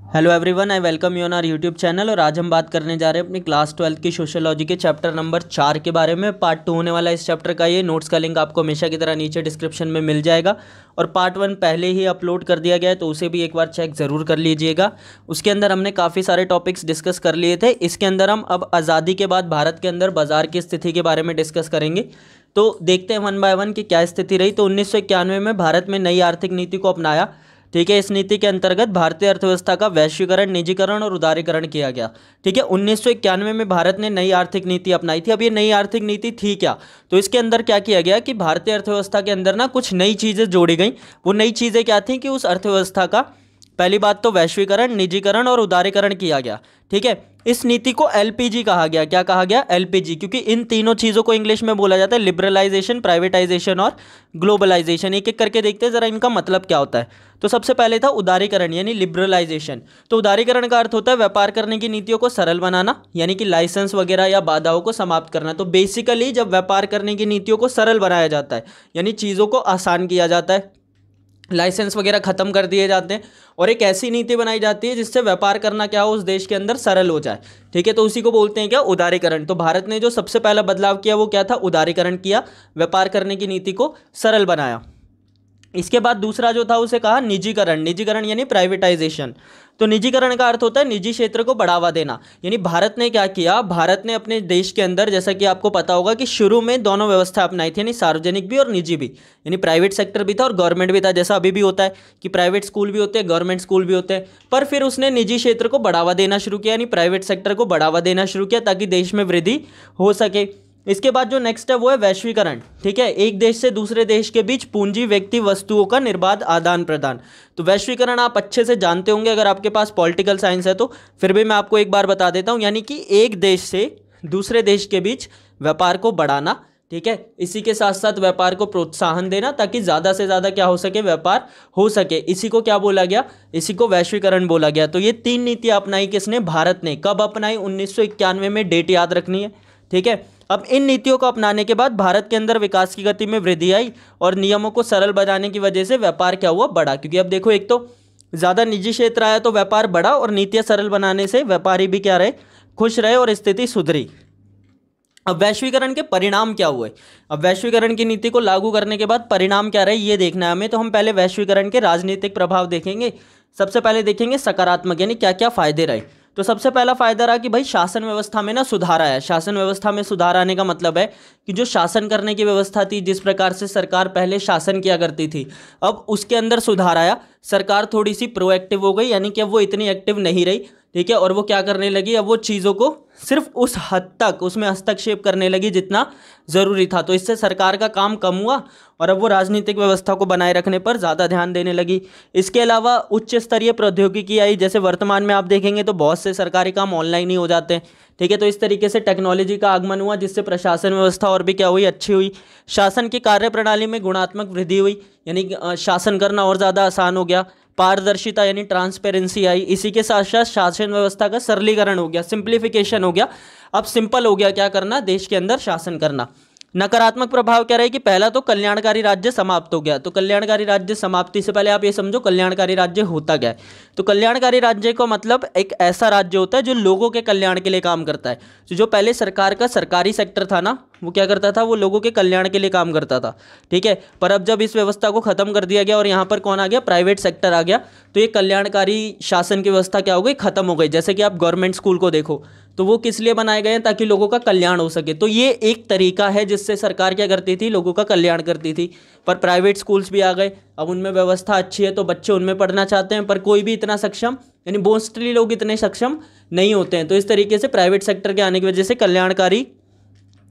Hello everyone, I welcome you on our YouTube channel. और आज हम बात करने जा रहे हैं अपनी क्लास 12 की सोशियोलॉजी के चैप्टर नंबर 4 के बारे में। पार्ट 2 होने वाला है इस चैप्टर का। ये नोट्स का लिंक आपको हमेशा की तरह नीचे डिस्क्रिप्शन में मिल जाएगा। और पार्ट 1 पहले ही अपलोड कर दिया गया है, तो उसे भी एक बार चेक ज़रूर कर लीजिएगा। उसके अंदर हमने काफ़ी सारे टॉपिक्स डिस्कस कर लिए थे। इसके अंदर हम अब आज़ादी के बाद भारत के अंदर बाजार की स्थिति के बारे में डिस्कस करेंगे। तो देखते हैं वन बाय वन कि क्या स्थिति रही। तो 1991 में भारत में नई आर्थिक नीति को अपनाया। ठीक है, इस नीति के अंतर्गत भारतीय अर्थव्यवस्था का वैश्वीकरण, निजीकरण और उदारीकरण किया गया। ठीक है, 1991 में भारत ने नई आर्थिक नीति अपनाई थी। अब ये नई आर्थिक नीति थी क्या? तो इसके अंदर क्या किया गया कि भारतीय अर्थव्यवस्था के अंदर ना कुछ नई चीज़ें जोड़ी गई। वो नई चीज़ें क्या थी कि उस अर्थव्यवस्था का पहली बात तो वैश्वीकरण, निजीकरण और उदारीकरण किया गया। ठीक है, इस नीति को एलपीजी कहा गया। क्या कहा गया? एलपीजी, क्योंकि इन तीनों चीज़ों को इंग्लिश में बोला जाता है लिबरलाइजेशन, प्राइवेटाइजेशन और ग्लोबलाइजेशन। एक एक करके देखते हैं ज़रा इनका मतलब क्या होता है। तो सबसे पहले था उदारीकरण यानी लिबरलाइजेशन। तो उदारीकरण का अर्थ होता है व्यापार करने की नीतियों को सरल बनाना, यानी कि लाइसेंस वगैरह या बाधाओं को समाप्त करना। तो बेसिकली जब व्यापार करने की नीतियों को सरल बनाया जाता है, यानी चीज़ों को आसान किया जाता है, लाइसेंस वगैरह खत्म कर दिए जाते हैं और एक ऐसी नीति बनाई जाती है जिससे व्यापार करना क्या हो उस देश के अंदर सरल हो जाए। ठीक है, तो उसी को बोलते हैं क्या? उदारीकरण। तो भारत ने जो सबसे पहला बदलाव किया वो क्या था? उदारीकरण किया, व्यापार करने की नीति को सरल बनाया। इसके बाद दूसरा जो था उसे कहा निजीकरण। निजीकरण यानी प्राइवेटाइजेशन। तो निजीकरण का अर्थ होता है निजी क्षेत्र को बढ़ावा देना। यानी भारत ने क्या किया? भारत ने अपने देश के अंदर, जैसा कि आपको पता होगा कि शुरू में दोनों व्यवस्था अपनाई थी, यानी सार्वजनिक भी और निजी भी, यानी प्राइवेट सेक्टर भी था और गवर्नमेंट भी था। जैसा अभी भी होता है कि प्राइवेट स्कूल भी होते हैं, गवर्नमेंट स्कूल भी होते हैं। पर फिर उसने निजी क्षेत्र को बढ़ावा देना शुरू किया, यानी प्राइवेट सेक्टर को बढ़ावा देना शुरू किया ताकि देश में वृद्धि हो सके। इसके बाद जो नेक्स्ट है वो है वैश्वीकरण। ठीक है, एक देश से दूसरे देश के बीच पूंजी, व्यक्ति, वस्तुओं का निर्बाध आदान प्रदान। तो वैश्वीकरण आप अच्छे से जानते होंगे अगर आपके पास पॉलिटिकल साइंस है तो, फिर भी मैं आपको एक बार बता देता हूं। यानी कि एक देश से दूसरे देश के बीच व्यापार को बढ़ाना। ठीक है, इसी के साथ साथ व्यापार को प्रोत्साहन देना ताकि ज़्यादा से ज़्यादा क्या हो सके? व्यापार हो सके। इसी को क्या बोला गया? इसी को वैश्वीकरण बोला गया। तो ये तीन नीतियाँ अपनाई किसने? भारत ने। कब अपनाई? 1991 में। डेट याद रखनी है। ठीक है, अब इन नीतियों को अपनाने के बाद भारत के अंदर विकास की गति में वृद्धि आई और नियमों को सरल बनाने की वजह से व्यापार क्या हुआ? बढ़ा। क्योंकि अब देखो, एक तो ज़्यादा निजी क्षेत्र आया तो व्यापार बढ़ा और नीतियाँ सरल बनाने से व्यापारी भी क्या रहे? खुश रहे और स्थिति सुधरी। अब वैश्वीकरण के परिणाम क्या हुए? अब वैश्वीकरण की नीति को लागू करने के बाद परिणाम क्या रहे ये देखना है हमें। तो हम पहले वैश्वीकरण के राजनीतिक प्रभाव देखेंगे। सबसे पहले देखेंगे सकारात्मक, यानी क्या क्या फायदे रहे। तो सबसे पहला फायदा रहा कि भाई शासन व्यवस्था में ना सुधार आया। शासन व्यवस्था में सुधार आने का मतलब है कि जो शासन करने की व्यवस्था थी, जिस प्रकार से सरकार पहले शासन किया करती थी, अब उसके अंदर सुधार आया। सरकार थोड़ी सी प्रोएक्टिव हो गई, यानी कि अब वो इतनी एक्टिव नहीं रही। ठीक है, और वो क्या करने लगी? अब वो चीज़ों को सिर्फ उस हद तक उसमें हस्तक्षेप करने लगी जितना ज़रूरी था। तो इससे सरकार का काम कम हुआ और अब वो राजनीतिक व्यवस्था को बनाए रखने पर ज़्यादा ध्यान देने लगी। इसके अलावा उच्च स्तरीय प्रौद्योगिकी आई। जैसे वर्तमान में आप देखेंगे तो बहुत से सरकारी काम ऑनलाइन ही हो जाते हैं। ठीक है, तो इस तरीके से टेक्नोलॉजी का आगमन हुआ जिससे प्रशासन व्यवस्था और भी क्या हुई? अच्छी हुई। शासन की कार्यप्रणाली में गुणात्मक वृद्धि हुई, यानी शासन करना और ज़्यादा आसान हो गया। पारदर्शिता यानी ट्रांसपेरेंसी आई। इसी के साथ साथ शासन व्यवस्था का सरलीकरण हो गया, सिंप्लीफिकेशन हो गया। अब सिंपल हो गया क्या करना? देश के अंदर शासन करना। नकारात्मक प्रभाव क्या रहे कि पहला तो कल्याणकारी राज्य समाप्त हो गया। तो कल्याणकारी राज्य समाप्ति से पहले आप ये समझो कल्याणकारी राज्य होता क्या है। तो कल्याणकारी राज्य का मतलब एक ऐसा राज्य होता है जो लोगों के कल्याण के लिए काम करता है। तो जो पहले सरकार का सरकारी सेक्टर था ना, वो क्या करता था? वो लोगों के कल्याण के लिए काम करता था। ठीक है, पर अब जब इस व्यवस्था को खत्म कर दिया गया और यहाँ पर कौन आ गया? प्राइवेट सेक्टर आ गया। तो ये कल्याणकारी शासन की व्यवस्था क्या हो गई? खत्म हो गई। जैसे कि आप गवर्नमेंट स्कूल को देखो तो वो किस लिए बनाए गए हैं? ताकि लोगों का कल्याण हो सके। तो ये एक तरीका है जिससे सरकार क्या करती थी? लोगों का कल्याण करती थी। पर प्राइवेट स्कूल्स भी आ गए, अब उनमें व्यवस्था अच्छी है तो बच्चे उनमें पढ़ना चाहते हैं, पर कोई भी इतना सक्षम, यानी मोस्टली लोग इतने सक्षम नहीं होते हैं। तो इस तरीके से प्राइवेट सेक्टर के आने की वजह से कल्याणकारी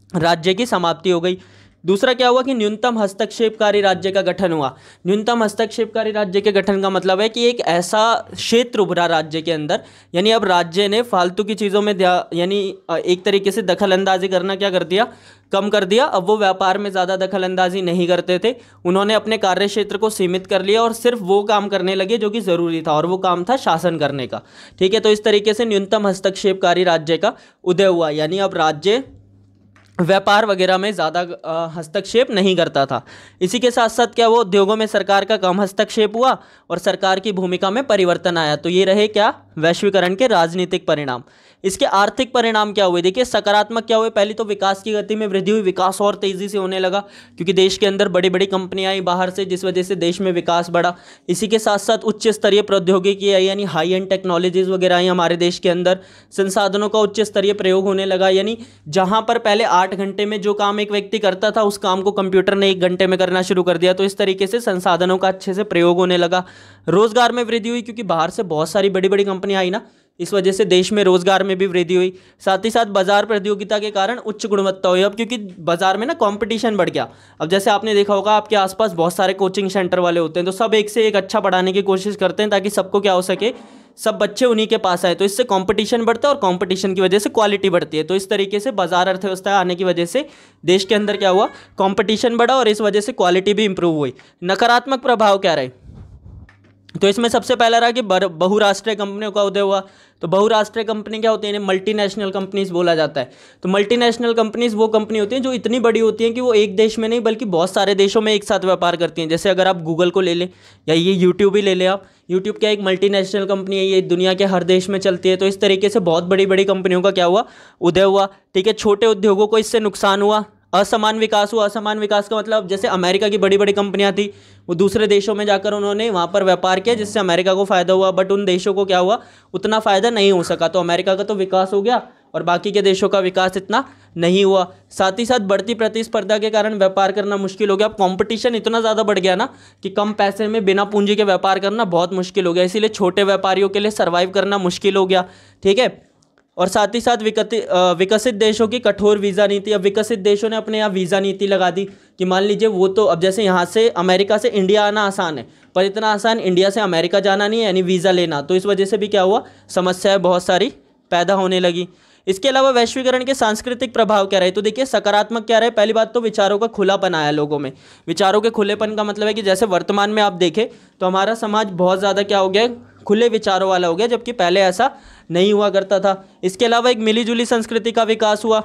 राज्य की समाप्ति हो गई। दूसरा क्या हुआ कि न्यूनतम हस्तक्षेपकारी राज्य का गठन हुआ। न्यूनतम हस्तक्षेपकारी राज्य के गठन का मतलब है कि एक ऐसा क्षेत्र उभरा राज्य के अंदर, यानी अब राज्य ने फालतू की चीज़ों में यानी एक तरीके से दखल अंदाजी करना क्या कर दिया? कम कर दिया। अब वो व्यापार में ज़्यादा दखल अंदाजी नहीं करते थे। उन्होंने अपने कार्य क्षेत्र को सीमित कर लिया और सिर्फ वो काम करने लगे जो कि ज़रूरी था, और वो काम था शासन करने का। ठीक है, तो इस तरीके से न्यूनतम हस्तक्षेपकारी राज्य का उदय हुआ, यानी अब राज्य व्यापार वगैरह में ज़्यादा हस्तक्षेप नहीं करता था। इसी के साथ साथ क्या हुआ? उद्योगों में सरकार का कम हस्तक्षेप हुआ और सरकार की भूमिका में परिवर्तन आया। तो ये रहे क्या? वैश्वीकरण के राजनीतिक परिणाम। इसके आर्थिक परिणाम क्या हुए, देखिए सकारात्मक क्या हुए, पहले तो विकास की गति में वृद्धि हुई, विकास और तेजी से होने लगा क्योंकि देश के अंदर बड़ी बड़ी कंपनियां आई बाहर से, जिस वजह से देश में विकास बढ़ा। इसी के साथ साथ उच्च स्तरीय प्रौद्योगिकी आई, यानी हाई एंड टेक्नोलॉजीज वगैरह आई हमारे देश के अंदर। संसाधनों का उच्च स्तरीय प्रयोग होने लगा, यानी जहां पर पहले 8 घंटे में जो काम एक व्यक्ति करता था उस काम को कंप्यूटर ने 1 घंटे में करना शुरू कर दिया। तो इस तरीके से संसाधनों का अच्छे से प्रयोग होने लगा। रोजगार में वृद्धि हुई क्योंकि बाहर से बहुत सारी बड़ी बड़ी कंपनियां आई ना, इस वजह से देश में रोजगार में भी वृद्धि हुई। साथ ही साथ बाजार प्रतियोगिता के कारण उच्च गुणवत्ता हुई, अब क्योंकि बाजार में ना कंपटीशन बढ़ गया। अब जैसे आपने देखा होगा आपके आसपास बहुत सारे कोचिंग सेंटर वाले होते हैं, तो सब एक से एक अच्छा पढ़ाने की कोशिश करते हैं ताकि सबको क्या हो सके, सब बच्चे उन्हीं के पास आए। तो इससे कंपटीशन बढ़ता है और कंपटीशन की वजह से क्वालिटी बढ़ती है। तो इस तरीके से बाजार अर्थव्यवस्था आने की वजह से देश के अंदर क्या हुआ, कंपटीशन बढ़ा और इस वजह से क्वालिटी भी इंप्रूव हुई। नकारात्मक प्रभाव क्या रहे, तो इसमें सबसे पहला रहा कि बहुराष्ट्रीय कंपनियों का उदय हुआ। तो बहुराष्ट्रीय कंपनी क्या होती है, मल्टीनेशनल कंपनीज बोला जाता है। तो मल्टीनेशनल कंपनीज वो कंपनी होती हैं जो इतनी बड़ी होती हैं कि वो एक देश में नहीं बल्कि बहुत सारे देशों में एक साथ व्यापार करती हैं। जैसे अगर आप गूगल को ले लें या ये यूट्यूब ही ले लें आप, यूट्यूब क्या एक मल्टीनेशनल कंपनी है, ये दुनिया के हर देश में चलती है। तो इस तरीके से बहुत बड़ी बड़ी कंपनियों का क्या हुआ, उदय हुआ। ठीक है, छोटे उद्योगों को इससे नुकसान हुआ। असमान विकास हुआ, असमान विकास का मतलब जैसे अमेरिका की बड़ी बड़ी कंपनियां थी, वो दूसरे देशों में जाकर उन्होंने वहाँ पर व्यापार किया जिससे अमेरिका को फ़ायदा हुआ, बट उन देशों को क्या हुआ, उतना फ़ायदा नहीं हो सका। तो अमेरिका का तो विकास हो गया और बाकी के देशों का विकास इतना नहीं हुआ। साथ ही साथ बढ़ती प्रतिस्पर्धा के कारण व्यापार करना मुश्किल हो गया। अब कंपटीशन इतना ज़्यादा बढ़ गया ना कि कम पैसे में बिना पूंजी के व्यापार करना बहुत मुश्किल हो गया, इसीलिए छोटे व्यापारियों के लिए सर्वाइव करना मुश्किल हो गया। ठीक है, और साथ ही साथ विकसित देशों की कठोर वीज़ा नीति। अब विकसित देशों ने अपने यहाँ वीज़ा नीति लगा दी कि मान लीजिए वो तो अब जैसे यहाँ से अमेरिका से इंडिया आना आसान है, पर इतना आसान इंडिया से अमेरिका जाना नहीं है, यानी वीज़ा लेना। तो इस वजह से भी क्या हुआ, समस्याएं बहुत सारी पैदा होने लगी। इसके अलावा वैश्वीकरण के सांस्कृतिक प्रभाव क्या रहे, तो देखिए सकारात्मक क्या रहे, पहली बात तो विचारों का खुलापन आया लोगों में। विचारों के खुलेपन का मतलब है कि जैसे वर्तमान में आप देखें तो हमारा समाज बहुत ज़्यादा क्या हो गया, खुले विचारों वाला हो गया, जबकि पहले ऐसा नहीं हुआ करता था। इसके अलावा एक मिलीजुली संस्कृति का विकास हुआ।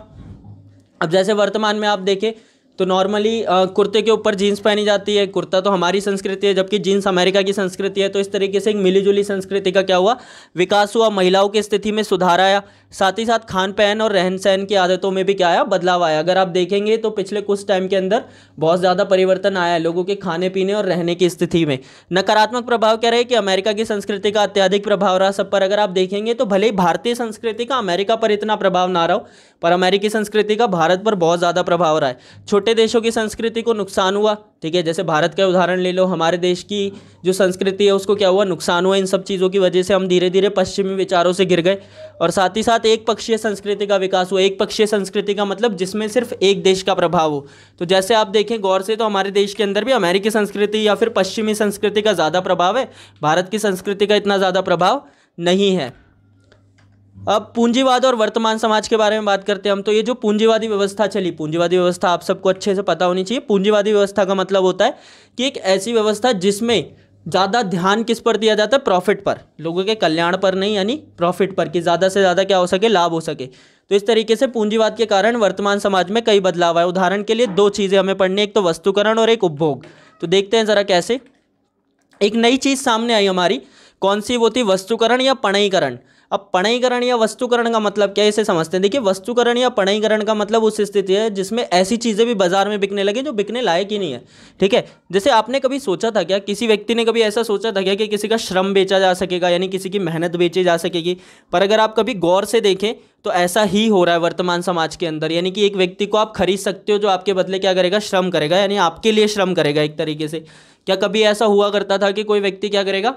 अब जैसे वर्तमान में आप देखें तो नॉर्मली कुर्ते के ऊपर जीन्स पहनी जाती है, कुर्ता तो हमारी संस्कृति है जबकि जीन्स अमेरिका की संस्कृति है। तो इस तरीके से एक मिलीजुली संस्कृति का क्या हुआ, विकास हुआ। महिलाओं की स्थिति में सुधार आया। साथ ही साथ खान पहन और रहन सहन की आदतों में भी क्या आया, बदलाव आया। अगर आप देखेंगे तो पिछले कुछ टाइम के अंदर बहुत ज़्यादा परिवर्तन आया है लोगों के खाने पीने और रहने की स्थिति में। नकारात्मक प्रभाव क्या रहे कि अमेरिका की संस्कृति का अत्यधिक प्रभाव रहा सब पर। अगर आप देखेंगे तो भले ही भारतीय संस्कृति का अमेरिका पर इतना प्रभाव ना रहा हो, पर अमेरिकी संस्कृति का भारत पर बहुत ज़्यादा प्रभाव रहा है। छोटे देशों की संस्कृति को नुकसान हुआ। ठीक है, जैसे भारत का उदाहरण ले लो, हमारे देश की जो संस्कृति है उसको क्या हुआ, नुकसान हुआ। इन सब चीज़ों की वजह से हम धीरे धीरे पश्चिमी विचारों से गिर गए। और साथ ही साथ एक पक्षीय संस्कृति का विकास हुआ। एक पक्षीय संस्कृति का मतलब जिसमें सिर्फ एक देश का प्रभाव हो। तो जैसे आप देखें गौर से तो हमारे देश के अंदर भी अमेरिकी संस्कृति या फिर पश्चिमी संस्कृति का ज़्यादा प्रभाव है, भारत की संस्कृति का इतना ज़्यादा प्रभाव नहीं है। अब पूंजीवाद और वर्तमान समाज के बारे में बात करते हैं हम। तो ये जो पूंजीवादी व्यवस्था चली, पूंजीवादी व्यवस्था आप सबको अच्छे से पता होनी चाहिए। पूंजीवादी व्यवस्था का मतलब होता है कि एक ऐसी व्यवस्था जिसमें ज़्यादा ध्यान किस पर दिया जाता है, प्रॉफिट पर, लोगों के कल्याण पर नहीं, यानी प्रॉफिट पर, कि ज़्यादा से ज़्यादा क्या हो सके, लाभ हो सके। तो इस तरीके से पूंजीवाद के कारण वर्तमान समाज में कई बदलाव आए। उदाहरण के लिए 2 चीज़ें हमें पढ़नी, एक तो वस्तुकरण और एक उपभोग। तो देखते हैं ज़रा कैसे। एक नई चीज़ सामने आई हमारी, कौन सी, वो थी वस्तुकरण या पणयीकरण। अब पणयीकरण या वस्तुकरण का मतलब क्या है, इसे समझते हैं। देखिए वस्तुकरण या पणयीकरण का मतलब उस स्थिति है जिसमें ऐसी चीज़ें भी बाजार में बिकने लगे जो बिकने लायक ही नहीं है। ठीक है, जैसे आपने कभी सोचा था क्या, किसी व्यक्ति ने कभी ऐसा सोचा था क्या कि किसी का श्रम बेचा जा सकेगा, यानी किसी की मेहनत बेची जा सकेगी। पर अगर आप कभी गौर से देखें तो ऐसा ही हो रहा है वर्तमान समाज के अंदर। यानी कि एक व्यक्ति को आप खरीद सकते हो जो आपके बदले क्या करेगा, श्रम करेगा, यानी आपके लिए श्रम करेगा एक तरीके से। क्या कभी ऐसा हुआ करता था कि कोई व्यक्ति क्या करेगा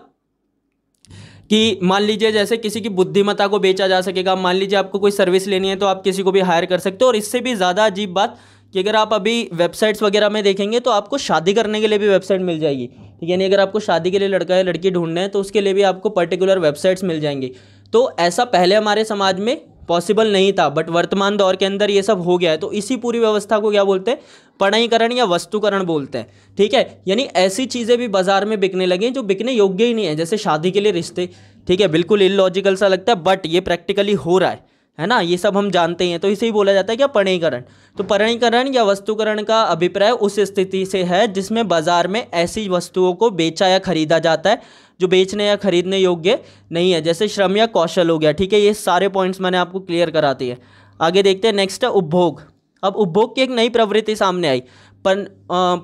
कि मान लीजिए जैसे किसी की बुद्धिमत्ता को बेचा जा सकेगा। मान लीजिए आपको कोई सर्विस लेनी है तो आप किसी को भी हायर कर सकते हो। और इससे भी ज़्यादा अजीब बात कि अगर आप अभी वेबसाइट्स वगैरह में देखेंगे तो आपको शादी करने के लिए भी वेबसाइट मिल जाएगी। ठीक है, यानी अगर आपको शादी के लिए लड़का या लड़की ढूंढना है तो उसके लिए भी आपको पर्टिकुलर वेबसाइट्स मिल जाएंगी। तो ऐसा पहले हमारे समाज में पॉसिबल नहीं था, बट वर्तमान दौर के अंदर ये सब हो गया है। तो इसी पूरी व्यवस्था को क्या बोलते हैं, पणयीकरण या वस्तुकरण बोलते हैं। ठीक है, यानी ऐसी चीज़ें भी बाजार में बिकने लगी जो बिकने योग्य ही नहीं है, जैसे शादी के लिए रिश्ते। ठीक है, बिल्कुल इलॉजिकल सा लगता है बट ये प्रैक्टिकली हो रहा है ना, ये सब हम जानते हैं। तो इसे ही बोला जाता है क्या, पणयीकरण। तो पणयीकरण या वस्तुकरण का अभिप्राय उस स्थिति से है जिसमें बाजार में ऐसी वस्तुओं को बेचा या खरीदा जाता है जो बेचने या खरीदने योग्य नहीं है, जैसे श्रम या कौशल हो गया। ठीक है, ये सारे पॉइंट्स मैंने आपको क्लियर कराती है। आगे देखते हैं, नेक्स्ट है उपभोग। अब उपभोग की एक नई प्रवृत्ति सामने आई, पर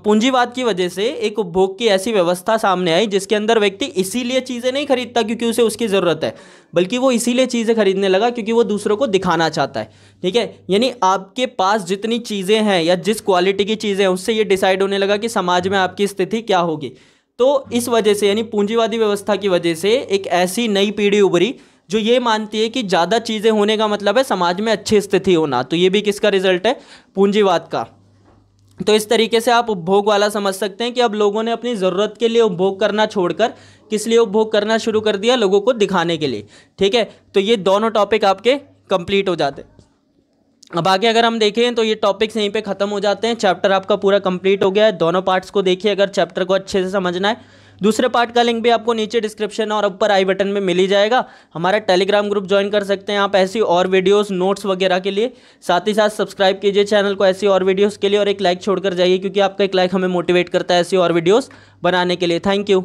पूंजीवाद की वजह से एक उपभोग की ऐसी व्यवस्था सामने आई जिसके अंदर व्यक्ति इसीलिए चीज़ें नहीं खरीदता क्योंकि उसे उसकी ज़रूरत है, बल्कि वो इसीलिए चीज़ें खरीदने लगा क्योंकि वो दूसरों को दिखाना चाहता है। ठीक है, यानी आपके पास जितनी चीज़ें हैं या जिस क्वालिटी की चीज़ें हैं उससे ये डिसाइड होने लगा कि समाज में आपकी स्थिति क्या होगी। तो इस वजह से, यानी पूंजीवादी व्यवस्था की वजह से एक ऐसी नई पीढ़ी उभरी जो ये मानती है कि ज़्यादा चीज़ें होने का मतलब है समाज में अच्छी स्थिति होना। तो ये भी किसका रिजल्ट है? पूंजीवाद का। तो इस तरीके से आप उपभोग वाला समझ सकते हैं कि अब लोगों ने अपनी ज़रूरत के लिए उपभोग करना छोड़कर किस लिए उपभोग करना शुरू कर दिया? लोगों को दिखाने के लिए। ठीक है, तो ये दोनों टॉपिक आपके कंप्लीट हो जाते हैं। अब आगे अगर हम देखें तो ये टॉपिक्स यहीं पे ख़त्म हो जाते हैं। चैप्टर आपका पूरा कंप्लीट हो गया है। दोनों पार्ट्स को देखिए अगर चैप्टर को अच्छे से समझना है। दूसरे पार्ट का लिंक भी आपको नीचे डिस्क्रिप्शन और ऊपर आई बटन में मिल ही जाएगा। हमारा टेलीग्राम ग्रुप ज्वाइन कर सकते हैं आप ऐसी और वीडियोस, नोट्स वगैरह के लिए। साथ ही साथ सब्सक्राइब कीजिए चैनल को ऐसी और वीडियोस के लिए, और एक लाइक छोड़कर जाइए क्योंकि आपका एक लाइक हमें मोटिवेट करता है ऐसी और वीडियोस बनाने के लिए। Thank you.